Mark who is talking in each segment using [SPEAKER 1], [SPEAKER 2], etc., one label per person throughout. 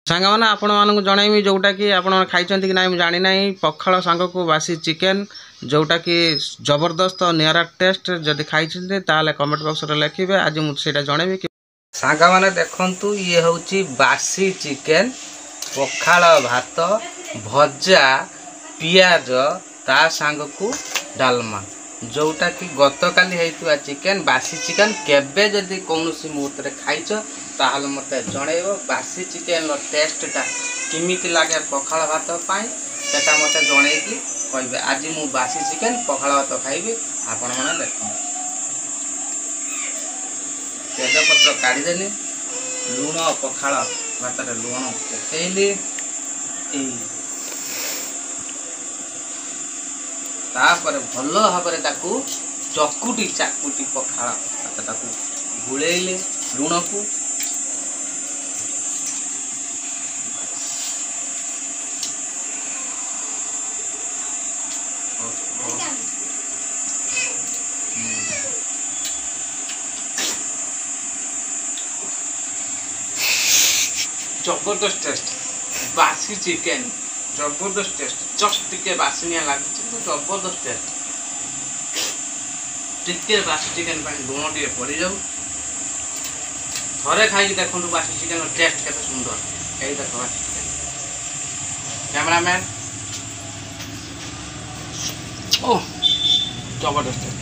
[SPEAKER 1] ସାଙ୍ଗମାନେ ଆପଣମାନଙ୍କୁ ଜଣାଇବି ଯେଉଁଟାକି ଆପଣ ଖାଇଛନ୍ତି କି ନାହିଁ ମୁଁ ଜାଣିନାହିଁ। ପଖାଳ ସାଙ୍ଗକୁ ବାସି ଚିକେନ୍ ଯେଉଁଟାକି ଜବରଦସ୍ତ ନିଆରା ଟେଷ୍ଟ। ଯଦି ଖାଇଛନ୍ତି ତାହେଲେ କମେଣ୍ଟ ବକ୍ସରେ ଲେଖିବେ। ଆଜି ମୁଁ ସେଇଟା ଜଣାଇବି। ସାଙ୍ଗମାନେ ଦେଖନ୍ତୁ, ଇଏ ହେଉଛି ବାସି ଚିକେନ୍, ପଖାଳ ଭାତ, ଭଜା, ପିଆଜ, ତା ସାଙ୍ଗକୁ ଡାଲମା। ଯେଉଁଟାକି ଗତକାଲି ହେଇଥିବା ଚିକେନ୍, ବାସି ଚିକେନ୍। କେବେ ଯଦି କୌଣସି ମୁହୂର୍ତ୍ତରେ ଖାଇଛ ତାହେଲେ ମୋତେ ଜଣାଇବ। ବାସି ଚିକେନ୍ର ଟେଷ୍ଟଟା କେମିତି ଲାଗେ ପଖାଳ ଭାତ ପାଇଁ ସେଟା ମୋତେ ଜଣାଇକି କହିବେ। ଆଜି ମୁଁ ବାସି ଚିକେନ୍ ପଖାଳ ଭାତ ଖାଇବି। ଆପଣମାନେ ଦେଖନ୍ତୁ, ତେଜପତ୍ର କାଢ଼ିଦେଲି, ଲୁଣ ପଖାଳ ଭାତରେ ଲୁଣ ପକେଇଲି, ତାପରେ ଭଲ ଭାବରେ ତାକୁ ଚାକୁଟି ପଖାଳ ଭାତଟାକୁ ଗୋଳେଇଲେ ଲୁଣକୁ। जबरदस्त टेस्ट बासी चिकेन, जबरदस्त टेस्ट। जस्ट टिके बासिनिया लगे तो जबरदस्त टेस्ट। टिके बासी चिकेन लुण टे पड़ जाऊ। थे खाई देखो बासी चिकेन टेस्ट केते सुंदर। यही देख बासी चिकेन। कैमरामैन ओह जबरदस्त टेस्ट।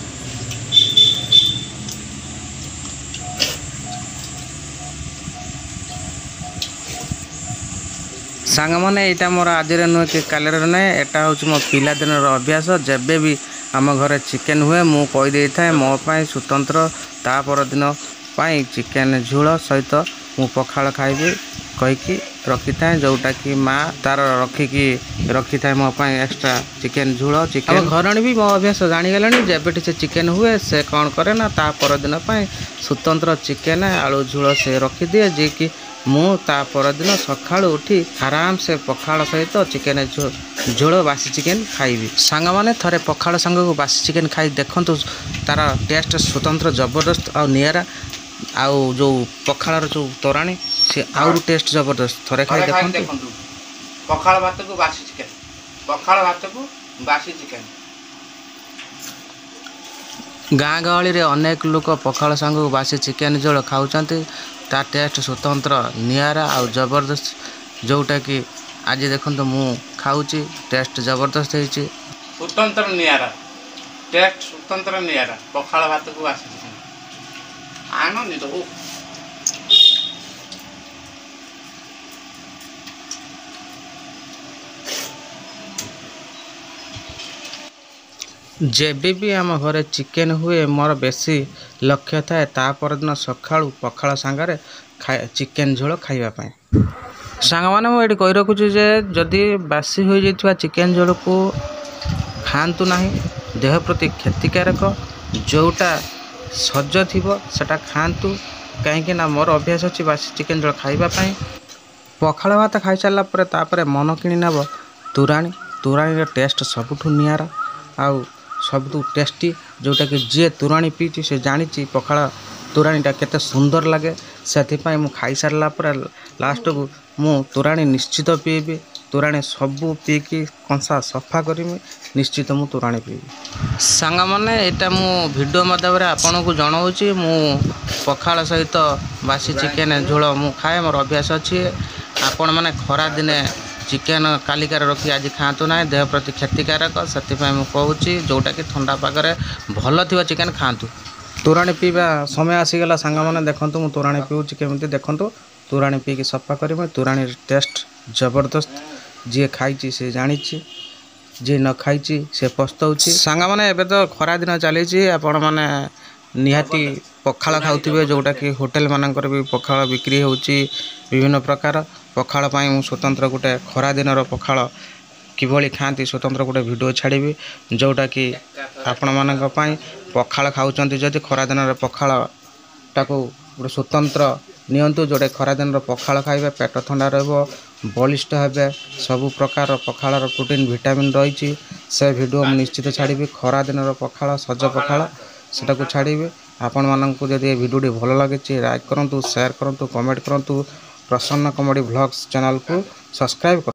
[SPEAKER 1] सांगमाने यहाँ मोर आज नुहे कि काल ना, यहाँ हूँ मो पिलादिन अभ्यास। जब भी आम घर चिकेन हुए मु कहीदे था मोपाई स्वतंत्र ता परदिन चिकेन झोल सहित मु पखाल खाइबी कहीकि रखी था। जोटा कि माँ तार रखी था मोपाई एक्स्ट्रा चिकेन झोल। चिकेन घरणी भी मो अभ्यास जानीगला। जब से चिकेन हुए से कौन करे ना ता परदिन स्वतंत्र चिकेन आलू झोल से रखी दिए, जी कि मु ता परदिन सकाळ उठी आराम से पखाल सहित चिकेन झोल बासी चिकेन खाइबी। सांग माने थरे पखाल सांग को बासी चिकेन खाई देखंतु, तार टेस्ट स्वतंत्र जबरदस्त आ नियारा। आउ जो पखाल जो तोराणी से आउर टेस्ट जबरदस्त। थरे खाई देखंतु पखाल भात को बासी चिकेन, पखाल भात को बासी चिकेन। गाँ गहली रे अनेक लोक पखाल सांग बासी चिकेन झोल खाउचंती। ता टेस्ट स्वतंत्र नियारा आ जबरदस्त। जोटा कि आज देखो मु खाऊची, टेस्ट जबरदस्त है। स्वतंत्र नियारा टेस्ट, स्वतंत्र नियारा पखाल भात को बासी चिकेन आनंदित हो। जब भी आम घरे चिकेन हुए मोर बेसी लक्ष्य थाए ता परदिन सकाळू पखाल सांगरे चिकेन झोल खाइबापी। सांग मैंने मुझे कही रखुची जे जदि बासी हो जाइथिबा चिकेन झोल को खातु नहीं, देह प्रति क्षतिकारक। जोटा सज थिबो सेटा खातु, कहीं मोर अभ्यास अच्छी बासी चिकेन झोल खाइबापी। पखाल भात खाई सारा पर मन किणी नब तुराणी। तुराणी टेस्ट सबुठू नियारा आउ सबुठू टेस्टी। जोटा कि जी तुराणी पीची से जानी पखाल तुराणीटा केते सुंदर लगे। से मु खाई सारा पर लास्ट को मु तुराणी निश्चित पीबी। तुराणी सबू पीकी कंसा सफा करमी, निश्चित मु तुराणी पीबी। सांग मैंने यहाँ मु वीडियो माध्यम आपन को जनाऊँगी। मु पखाल सहित बासी चिकेन झोल मु खाए, मोर अभ्यास अच्छी। आपण मैंने खरा दिने चिकेन कालिकार रखी आज खातु ना, देह प्रति क्षतिकारक। से कहूँ जोटा कि ठंडा पागरे भल थी चिकेन खातु। तुराणी पीवा समय आसीगला। सांग मैंने देखूँ मु तुराणी पीऊँगी केमी देखूँ। तुराणी पीकी सफा करें। तुराणी टेस्ट जबरदस्त। जी खाई से जानी, जी न खाई से पछताऊँ। सांग मैंने एबे तो खरा दिन चली आपण मैंने निहाती पखाल खाऊे। जोटा कि होटेल मानकर भी पखाल बिक्री होची विभिन्न प्रकार। पखाल पाई स्वतंत्र गोटे खरा दिन पखाल किभली खाती स्वतंत्र गोटे वीडियो छाड़ी, जोटा कि आपण मान पखाल खाऊँच। जदि खरा दिन पखाल टाको गोटे स्वतंत्र नियंतु, जोटे खरा दिन पखाल खाइबे पेट ठंडा रहिबो, बलिष्ठ हेबे। सबु प्रकार पखाल प्रोटीन विटामिन रही से वीडियो निश्चित छाड़ी। खरा दिन पखाल सज पखाल सेटा छाड़ी। आपण मानक जदि वीडियो भल लगे लाइक करूँ, शेयर करूँ, कमेंट करूँ, प्रसन्न कमेडी व्लॉग्स चैनल को सब्सक्राइब